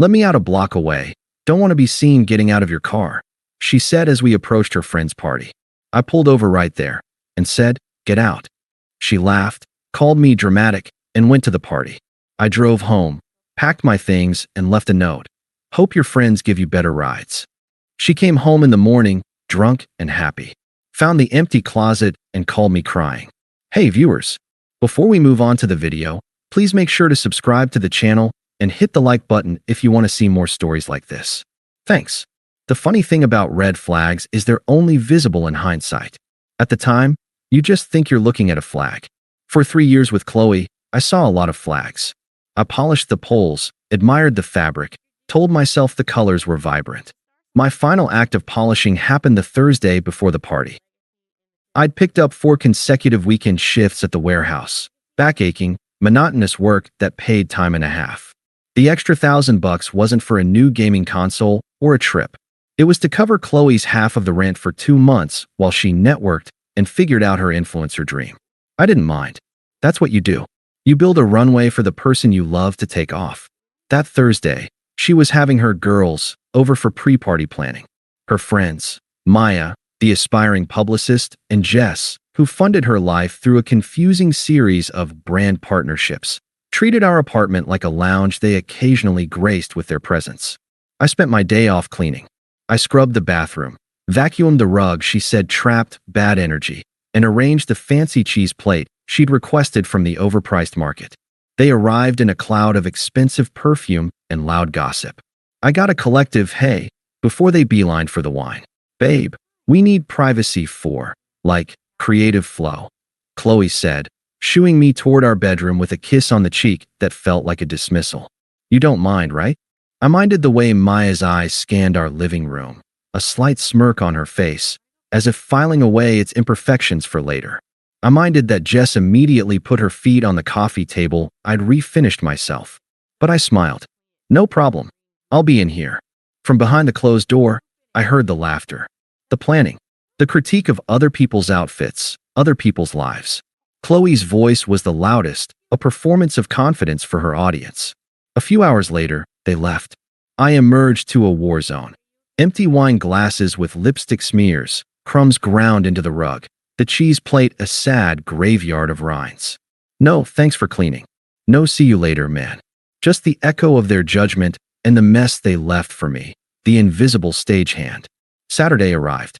Let me out a block away. Don't want to be seen getting out of your car, she said as we approached her friend's party. I pulled over right there and said, get out. She laughed, called me dramatic, and went to the party. I drove home, packed my things, and left a note. Hope your friends give you better rides. She came home in the morning, drunk and happy. Found the empty closet and called me crying. Hey viewers, before we move on to the video, please make sure to subscribe to the channel and hit the like button if you want to see more stories like this. Thanks. The funny thing about red flags is they're only visible in hindsight. At the time, you just think you're looking at a flag. For 3 years with Chloe, I saw a lot of flags. I polished the poles, admired the fabric, told myself the colors were vibrant. My final act of polishing happened the Thursday before the party. I'd picked up 4 consecutive weekend shifts at the warehouse, back-aching, monotonous work that paid time and a half. The extra $1,000 wasn't for a new gaming console or a trip. It was to cover Chloe's half of the rent for 2 months while she networked and figured out her influencer dream. I didn't mind. That's what you do. You build a runway for the person you love to take off. That Thursday, she was having her girls over for pre-party planning. Her friends, Maya, the aspiring publicist, and Jess, who funded her life through a confusing series of brand partnerships, treated our apartment like a lounge they occasionally graced with their presence. I spent my day off cleaning. I scrubbed the bathroom, vacuumed the rug she said trapped bad energy, and arranged the fancy cheese plate she'd requested from the overpriced market. They arrived in a cloud of expensive perfume and loud gossip. I got a collective hey before they beelined for the wine. Babe, we need privacy for, like, creative flow, Chloe said, shooing me toward our bedroom with a kiss on the cheek that felt like a dismissal. You don't mind, right? I minded the way Maya's eyes scanned our living room, a slight smirk on her face, as if filing away its imperfections for later. I minded that Jess immediately put her feet on the coffee table. I'd refinished myself. But I smiled. No problem. I'll be in here. From behind the closed door, I heard the laughter, the planning, the critique of other people's outfits, other people's lives. Chloe's voice was the loudest, a performance of confidence for her audience. A few hours later, they left. I emerged to a war zone. Empty wine glasses with lipstick smears, crumbs ground into the rug, the cheese plate a sad graveyard of rinds. No, thanks for cleaning. No, see you later, man. Just the echo of their judgment and the mess they left for me, the invisible stagehand. Saturday arrived.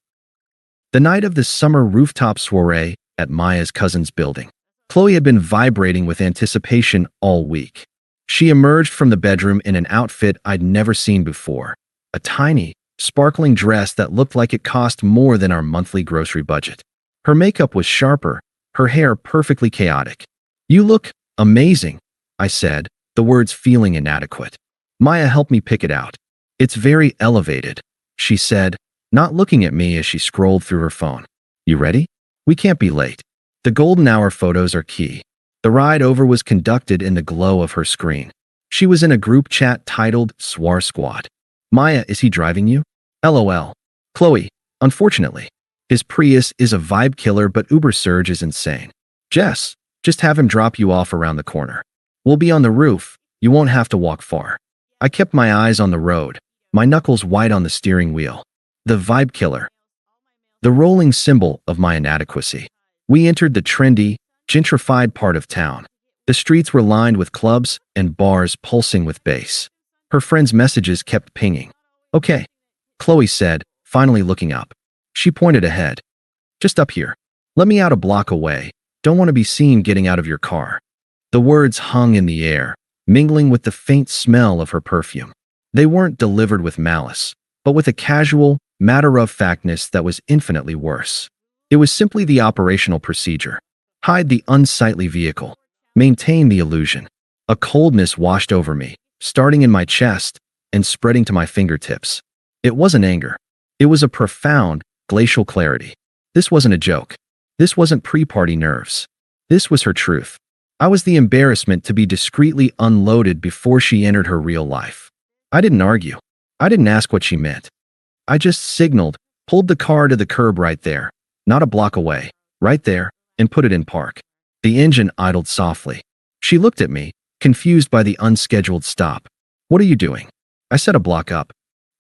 The night of the summer rooftop soiree at Maya's cousin's building. Chloe had been vibrating with anticipation all week. She emerged from the bedroom in an outfit I'd never seen before, a tiny, sparkling dress that looked like it cost more than our monthly grocery budget. Her makeup was sharper, her hair perfectly chaotic. You look amazing, I said, the words feeling inadequate. Maya helped me pick it out. It's very elevated, she said, not looking at me as she scrolled through her phone. You ready? We can't be late. The golden hour photos are key. The ride over was conducted in the glow of her screen. She was in a group chat titled Swar Squad. Maya, is he driving you? LOL. Chloe, unfortunately. His Prius is a vibe killer, but Uber surge is insane. Jess, just have him drop you off around the corner. We'll be on the roof. You won't have to walk far. I kept my eyes on the road, my knuckles white on the steering wheel. The vibe killer. The rolling symbol of my inadequacy. We entered the trendy, gentrified part of town. The streets were lined with clubs and bars pulsing with bass. Her friend's messages kept pinging. Okay, Chloe said, finally looking up. She pointed ahead. Just up here. Let me out a block away. Don't want to be seen getting out of your car. The words hung in the air, mingling with the faint smell of her perfume. They weren't delivered with malice, but with a casual, matter-of-factness that was infinitely worse. It was simply the operational procedure. Hide the unsightly vehicle. Maintain the illusion. A coldness washed over me, starting in my chest and spreading to my fingertips. It wasn't anger. It was a profound, glacial clarity. This wasn't a joke. This wasn't pre-party nerves. This was her truth. I was the embarrassment to be discreetly unloaded before she entered her real life. I didn't argue. I didn't ask what she meant. I just signaled, pulled the car to the curb right there, not a block away, right there, and put it in park. The engine idled softly. She looked at me, confused by the unscheduled stop. What are you doing? I said a block up.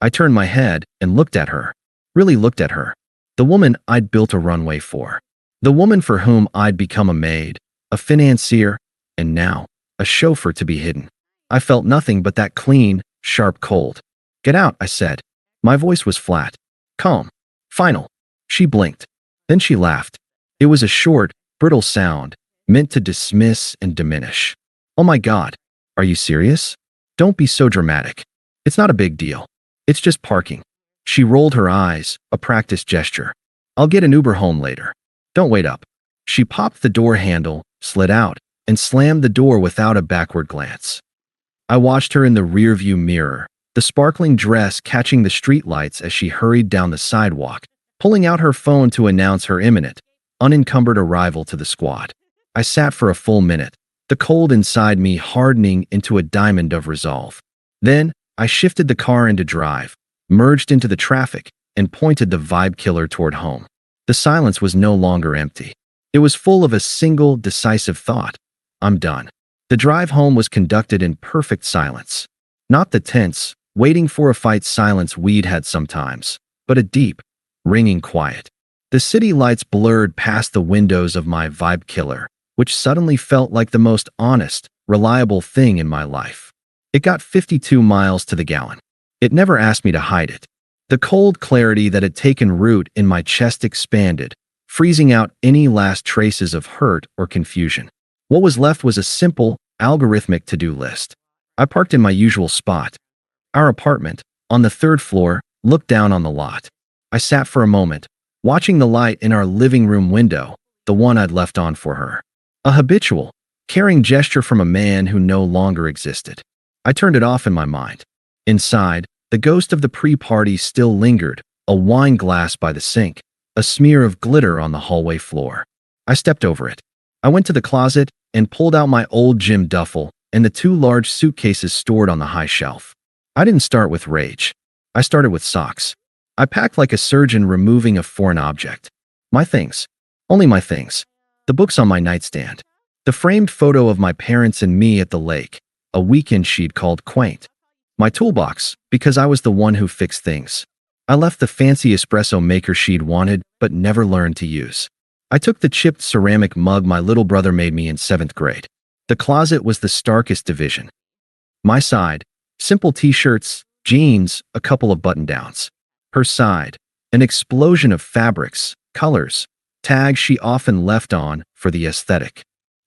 I turned my head and looked at her. Really looked at her. The woman I'd built a runway for. The woman for whom I'd become a maid, a financier, and now a chauffeur to be hidden. I felt nothing but that clean, sharp cold. Get out, I said. My voice was flat, calm, final. She blinked. Then she laughed. It was a short, brittle sound, meant to dismiss and diminish. Oh my God, are you serious? Don't be so dramatic. It's not a big deal. It's just parking. She rolled her eyes, a practiced gesture. I'll get an Uber home later. Don't wait up. She popped the door handle, slid out, and slammed the door without a backward glance. I watched her in the rearview mirror, the sparkling dress catching the streetlights as she hurried down the sidewalk, pulling out her phone to announce her imminent, unencumbered arrival to the squad. I sat for a full minute, the cold inside me hardening into a diamond of resolve. Then, I shifted the car into drive, merged into the traffic, and pointed the vibe killer toward home. The silence was no longer empty. It was full of a single, decisive thought. I'm done. The drive home was conducted in perfect silence. Not the tense, waiting for a fight silence we'd had sometimes, but a deep, ringing quiet. The city lights blurred past the windows of my vibe killer, which suddenly felt like the most honest, reliable thing in my life. It got 52 miles to the gallon. It never asked me to hide it. The cold clarity that had taken root in my chest expanded, freezing out any last traces of hurt or confusion. What was left was a simple, algorithmic to-do list. I parked in my usual spot. Our apartment, on the third floor, looked down on the lot. I sat for a moment, watching the light in our living room window, the one I'd left on for her. A habitual, caring gesture from a man who no longer existed. I turned it off in my mind. Inside, the ghost of the pre-party still lingered, a wine glass by the sink, a smear of glitter on the hallway floor. I stepped over it. I went to the closet and pulled out my old gym duffel and the 2 large suitcases stored on the high shelf. I didn't start with rage. I started with socks. I packed like a surgeon removing a foreign object. My things. Only my things. The books on my nightstand. The framed photo of my parents and me at the lake, a weekend she'd called quaint. My toolbox, because I was the one who fixed things. I left the fancy espresso maker she'd wanted but never learned to use. I took the chipped ceramic mug my little brother made me in 7th grade. The closet was the starkest division. My side, simple t-shirts, jeans, a couple of button-downs. Her side, an explosion of fabrics, colors, tags she often left on for the aesthetic.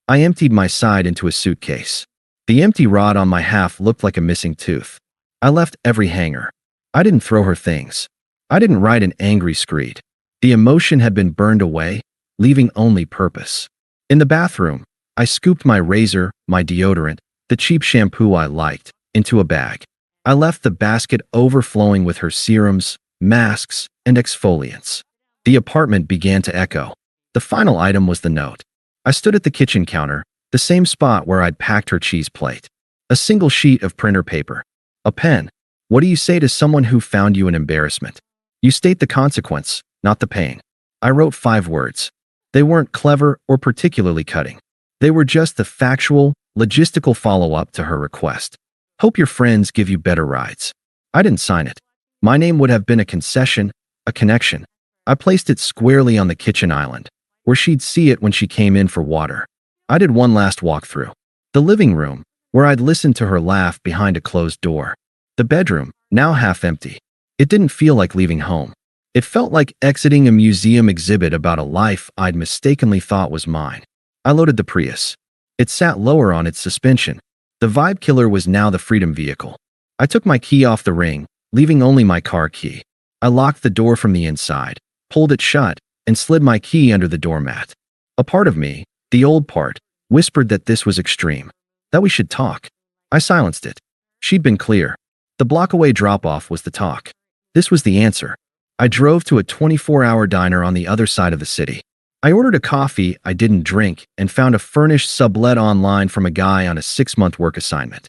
I emptied my side into a suitcase. The empty rod on my half looked like a missing tooth. I left every hanger. I didn't throw her things. I didn't write an angry screed. The emotion had been burned away, leaving only purpose. In the bathroom, I scooped my razor, my deodorant, the cheap shampoo I liked, into a bag. I left the basket overflowing with her serums, masks, and exfoliants. The apartment began to echo. The final item was the note. I stood at the kitchen counter, the same spot where I'd packed her cheese plate. A single sheet of printer paper. A pen. What do you say to someone who found you an embarrassment? You state the consequence, not the pain. I wrote 5 words. They weren't clever or particularly cutting. They were just the factual, logistical follow-up to her request. Hope your friends give you better rides. I didn't sign it. My name would have been a concession, a connection. I placed it squarely on the kitchen island, where she'd see it when she came in for water. I did one last walkthrough. The living room, where I'd listened to her laugh behind a closed door. The bedroom, now half empty. It didn't feel like leaving home. It felt like exiting a museum exhibit about a life I'd mistakenly thought was mine. I loaded the Prius. It sat lower on its suspension. The vibe killer was now the freedom vehicle. I took my key off the ring, leaving only my car key. I locked the door from the inside, pulled it shut, and slid my key under the doormat. A part of me, the old part, whispered that this was extreme, that we should talk. I silenced it. She'd been clear. The block-away drop-off was the talk. This was the answer. I drove to a 24-hour diner on the other side of the city. I ordered a coffee I didn't drink and found a furnished sublet online from a guy on a 6-month work assignment.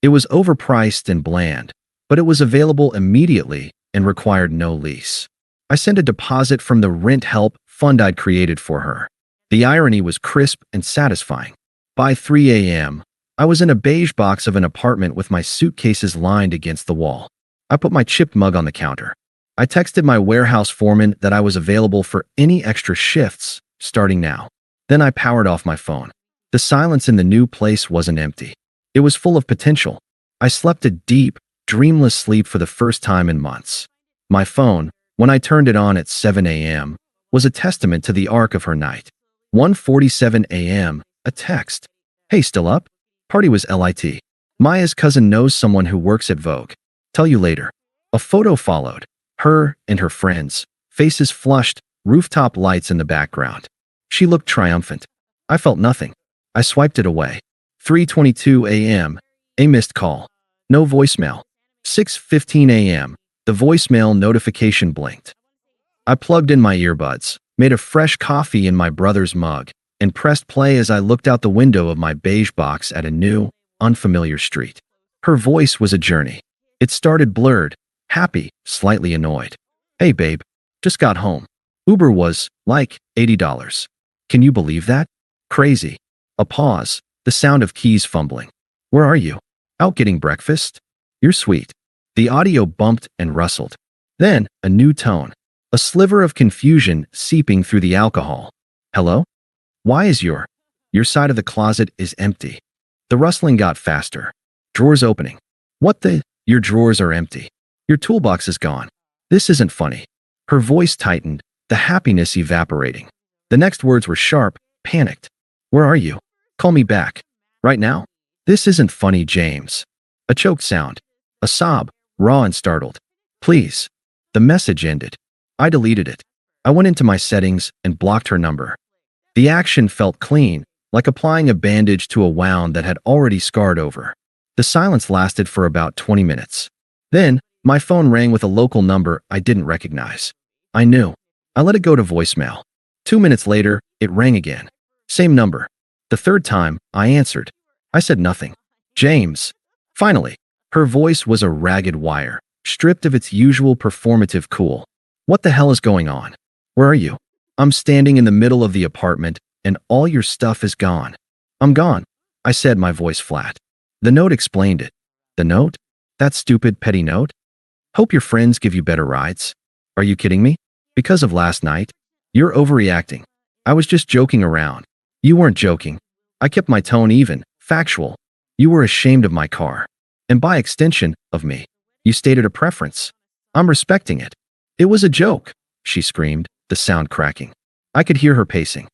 It was overpriced and bland, but it was available immediately and required no lease. I sent a deposit from the rent help fund I'd created for her. The irony was crisp and satisfying. By 3 a.m., I was in a beige box of an apartment with my suitcases lined against the wall. I put my chipped mug on the counter. I texted my warehouse foreman that I was available for any extra shifts starting now. Then I powered off my phone. The silence in the new place wasn't empty. It was full of potential. I slept a deep, dreamless sleep for the first time in months. My phone, when I turned it on at 7 a.m., was a testament to the arc of her night. 1:47 a.m., a text. Hey, still up? Party was lit. Maya's cousin knows someone who works at Vogue. Tell you later. A photo followed. Her and her friends, faces flushed, rooftop lights in the background. She looked triumphant. I felt nothing. I swiped it away. 3:22 a.m., a missed call. No voicemail. 6:15 a.m., the voicemail notification blinked. I plugged in my earbuds, made a fresh coffee in my brother's mug, and pressed play as I looked out the window of my beige box at a new, unfamiliar street. Her voice was a journey. It started blurred, happy, slightly annoyed. Hey babe, just got home. Uber was, like, $80. Can you believe that? Crazy. A pause, the sound of keys fumbling. Where are you? Out getting breakfast? You're sweet. The audio bumped and rustled. Then, a new tone. A sliver of confusion seeping through the alcohol. Hello? Why is your side of the closet is empty? The rustling got faster. Drawers opening. What the? Your drawers are empty. Your toolbox is gone. This isn't funny. Her voice tightened, the happiness evaporating. The next words were sharp, panicked. Where are you? Call me back. Right now? This isn't funny, James. A choked sound. A sob, raw and startled. Please. The message ended. I deleted it. I went into my settings and blocked her number. The action felt clean, like applying a bandage to a wound that had already scarred over. The silence lasted for about 20 minutes. Then, my phone rang with a local number I didn't recognize. I knew. I let it go to voicemail. 2 minutes later, it rang again. Same number. The third time, I answered. I said nothing. James. Finally, her voice was a ragged wire, stripped of its usual performative cool. What the hell is going on? Where are you? I'm standing in the middle of the apartment, and all your stuff is gone. I'm gone, I said, my voice flat. The note explained it. The note? That stupid, petty note? Hope your friends give you better rides. Are you kidding me? Because of last night? You're overreacting. I was just joking around. You weren't joking. I kept my tone even, factual. You were ashamed of my car. And by extension, of me. You stated a preference. I'm respecting it. It was a joke, she screamed, the sound cracking. I could hear her pacing.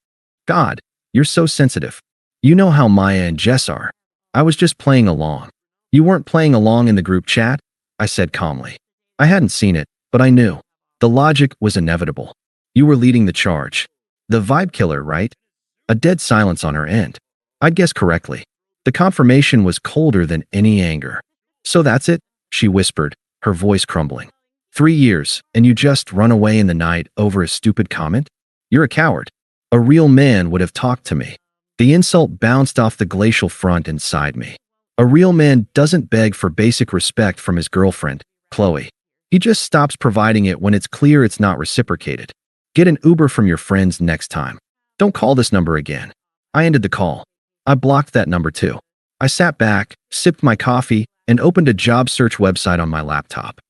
God, you're so sensitive. You know how Maya and Jess are. I was just playing along. You weren't playing along in the group chat? I said calmly. I hadn't seen it, but I knew. The logic was inevitable. You were leading the charge. The vibe killer, right? A dead silence on her end. I'd guessed correctly. The confirmation was colder than any anger. So that's it, she whispered, her voice crumbling. 3 years, and you just run away in the night over a stupid comment? You're a coward. A real man would have talked to me. The insult bounced off the glacial front inside me. A real man doesn't beg for basic respect from his girlfriend, Chloe. He just stops providing it when it's clear it's not reciprocated. Get an Uber from your friends next time. Don't call this number again. I ended the call. I blocked that number too. I sat back, sipped my coffee, and opened a job search website on my laptop.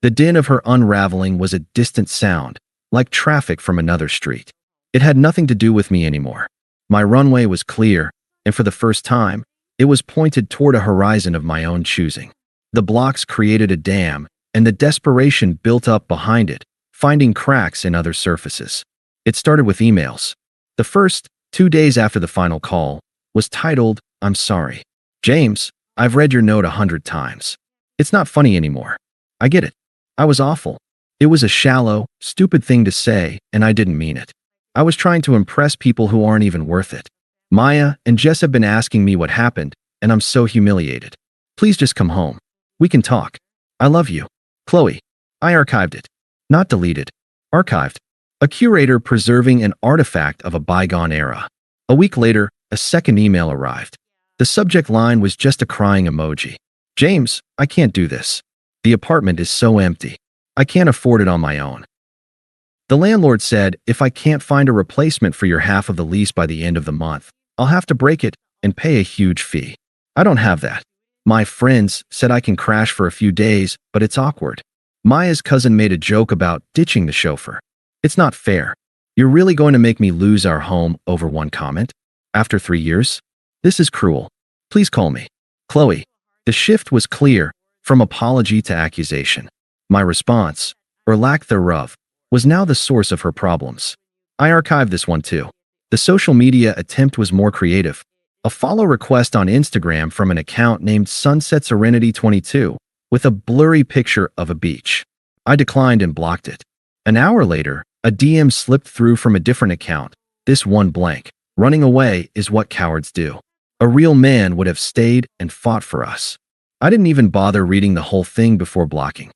The din of her unraveling was a distant sound, like traffic from another street. It had nothing to do with me anymore. My runway was clear, and for the first time, it was pointed toward a horizon of my own choosing. The blocks created a dam, and the desperation built up behind it, finding cracks in other surfaces. It started with emails. The first, 2 days after the final call, was titled, I'm sorry. James, I've read your note 100 times. It's not funny anymore. I get it. I was awful. It was a shallow, stupid thing to say, and I didn't mean it. I was trying to impress people who aren't even worth it. Maya and Jess have been asking me what happened, and I'm so humiliated. Please just come home. We can talk. I love you. Chloe. I archived it. Not deleted. Archived. A curator preserving an artifact of a bygone era. A week later, a second email arrived. The subject line was just a crying emoji. James, I can't do this. The apartment is so empty. I can't afford it on my own. The landlord said, if I can't find a replacement for your half of the lease by the end of the month, I'll have to break it and pay a huge fee. I don't have that. My friends said I can crash for a few days, but it's awkward. Maya's cousin made a joke about ditching the chauffeur. It's not fair. You're really going to make me lose our home over one comment? After 3 years? This is cruel. Please call me. Chloe. The shift was clear, from apology to accusation. My response, or lack thereof, was now the source of her problems. I archived this one too. The social media attempt was more creative. A follow request on Instagram from an account named Sunset Serenity 22, with a blurry picture of a beach. I declined and blocked it. An hour later, a DM slipped through from a different account. This one blank. Running away is what cowards do. A real man would have stayed and fought for us. I didn't even bother reading the whole thing before blocking.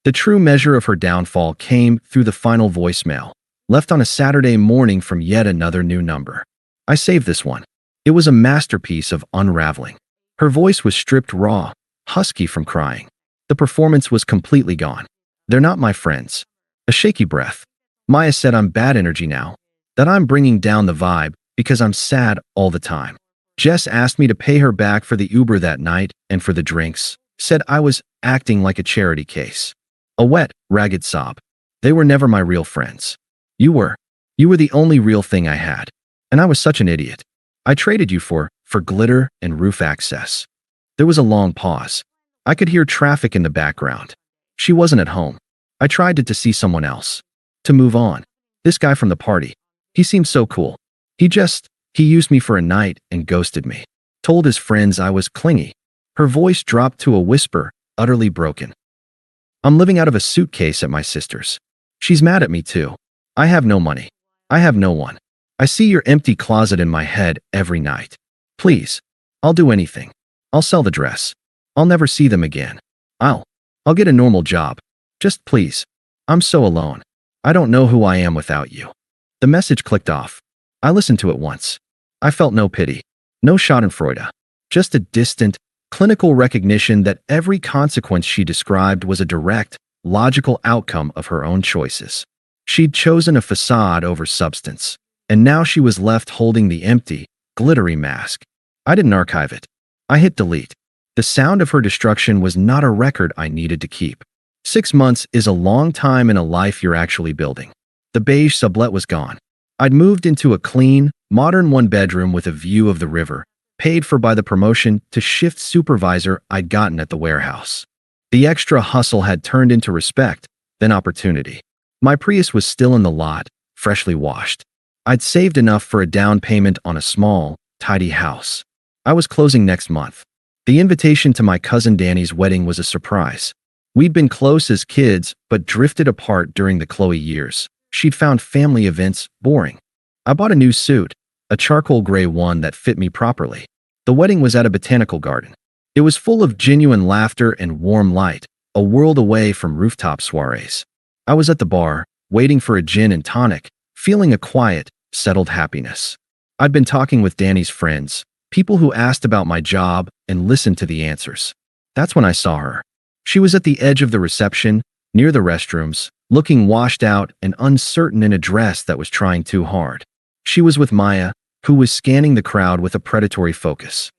The true measure of her downfall came through the final voicemail, left on a Saturday morning from yet another new number. I saved this one. It was a masterpiece of unraveling. Her voice was stripped raw, husky from crying. The performance was completely gone. They're not my friends. A shaky breath. Maya said I'm bad energy now, that I'm bringing down the vibe because I'm sad all the time. Jess asked me to pay her back for the Uber that night and for the drinks, said I was acting like a charity case. A wet, ragged sob. They were never my real friends. You were. You were the only real thing I had. And I was such an idiot. I traded you for glitter and roof access. There was a long pause. I could hear traffic in the background. She wasn't at home. I tried to see someone else. To move on. This guy from the party. He seemed so cool. He used me for a night and ghosted me. Told his friends I was clingy. Her voice dropped to a whisper, utterly broken. I'm living out of a suitcase at my sister's. She's mad at me too. I have no money. I have no one. I see your empty closet in my head every night. Please. I'll do anything. I'll sell the dress. I'll never see them again. I'll get a normal job. Just please. I'm so alone. I don't know who I am without you. The message clicked off. I listened to it once. I felt no pity. No schadenfreude. Just a distant, clinical recognition that every consequence she described was a direct, logical outcome of her own choices. She'd chosen a facade over substance, and now she was left holding the empty, glittery mask. I didn't archive it. I hit delete. The sound of her destruction was not a record I needed to keep. 6 months is a long time in a life you're actually building. The beige sublet was gone. I'd moved into a clean, modern one-bedroom with a view of the river, paid for by the promotion to shift supervisor I'd gotten at the warehouse. The extra hustle had turned into respect, then opportunity. My Prius was still in the lot, freshly washed. I'd saved enough for a down payment on a small, tidy house. I was closing next month. The invitation to my cousin Danny's wedding was a surprise. We'd been close as kids, but drifted apart during the Chloe years. She'd found family events boring. I bought a new suit, a charcoal gray one that fit me properly. The wedding was at a botanical garden. It was full of genuine laughter and warm light, a world away from rooftop soirees. I was at the bar, waiting for a gin and tonic, feeling a quiet, settled happiness. I'd been talking with Danny's friends, people who asked about my job and listened to the answers. That's when I saw her. She was at the edge of the reception, near the restrooms, looking washed out and uncertain in a dress that was trying too hard. She was with Maya, who was scanning the crowd with a predatory focus.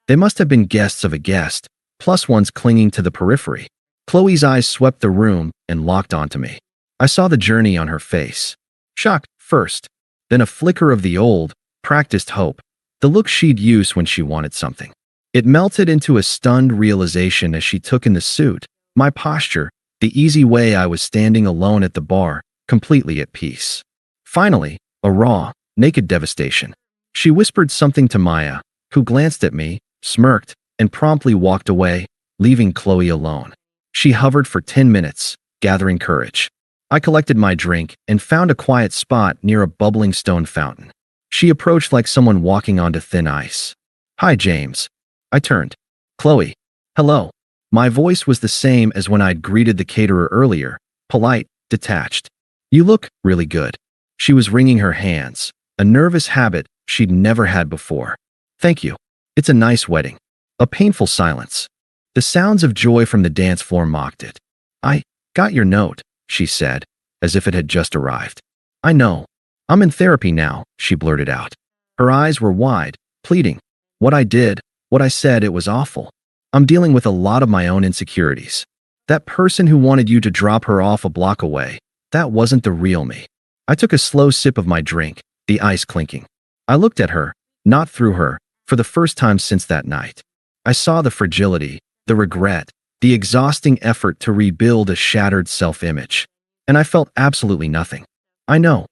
They must have been guests of a guest, plus ones clinging to the periphery. Chloe's eyes swept the room and locked onto me. I saw the journey on her face. Shock first, then a flicker of the old, practiced hope, the look she'd use when she wanted something. It melted into a stunned realization as she took in the suit, my posture, the easy way I was standing alone at the bar, completely at peace. Finally, a raw, naked devastation. She whispered something to Maya, who glanced at me, smirked, and promptly walked away, leaving Chloe alone. She hovered for 10 minutes, gathering courage. I collected my drink and found a quiet spot near a bubbling stone fountain. She approached like someone walking onto thin ice. Hi, James. I turned. Chloe. Hello. My voice was the same as when I'd greeted the caterer earlier, polite, detached. You look really good. She was wringing her hands, a nervous habit she'd never had before. Thank you. It's a nice wedding. A painful silence. The sounds of joy from the dance floor mocked it. I got your note, she said, as if it had just arrived. I know. I'm in therapy now, she blurted out. Her eyes were wide, pleading. What I did, What I said, it was awful. I'm dealing with a lot of my own insecurities. That person who wanted you to drop her off a block away, that wasn't the real me. I took a slow sip of my drink, the ice clinking. I looked at her, not through her, for the first time since that night. I saw the fragility, the regret, the exhausting effort to rebuild a shattered self-image. And I felt absolutely nothing. I know.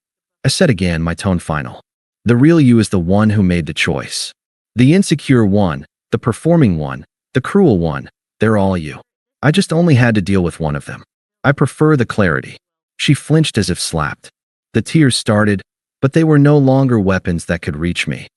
I said again, my tone final. The real you is the one who made the choice. The insecure one, the performing one, the cruel one, they're all you. I just only had to deal with one of them. I prefer the clarity. She flinched as if slapped. The tears started, but they were no longer weapons that could reach me.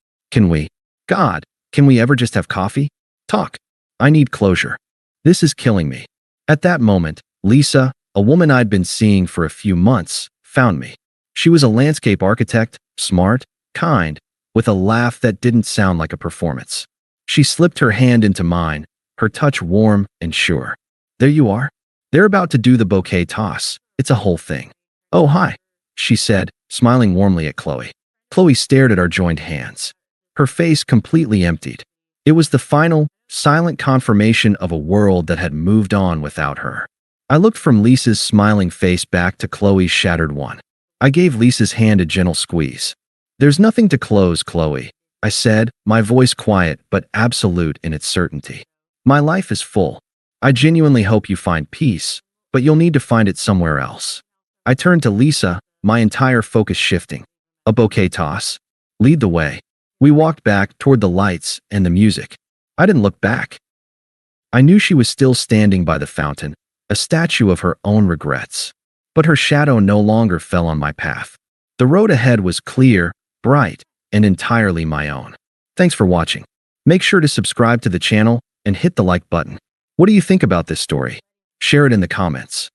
God, can we ever just have coffee? Talk. I need closure. This is killing me. At that moment, Lisa, a woman I'd been seeing for a few months, found me. She was a landscape architect, smart, kind, with a laugh that didn't sound like a performance. She slipped her hand into mine, her touch warm and sure. There you are. They're about to do the bouquet toss. It's a whole thing. Oh, hi, she said, smiling warmly at Chloe. Chloe stared at our joined hands. Her face completely emptied. It was the final, silent confirmation of a world that had moved on without her. I looked from Lisa's smiling face back to Chloe's shattered one. I gave Lisa's hand a gentle squeeze. There's nothing to close, Chloe, I said, my voice quiet but absolute in its certainty. My life is full. I genuinely hope you find peace, but you'll need to find it somewhere else. I turned to Lisa, my entire focus shifting. A bouquet toss? Lead the way. We walked back toward the lights and the music. I didn't look back. I knew she was still standing by the fountain, a statue of her own regrets. But her shadow no longer fell on my path. The road ahead was clear, bright, and entirely my own. Thanks for watching. Make sure to subscribe to the channel and hit the like button. What do you think about this story? Share it in the comments.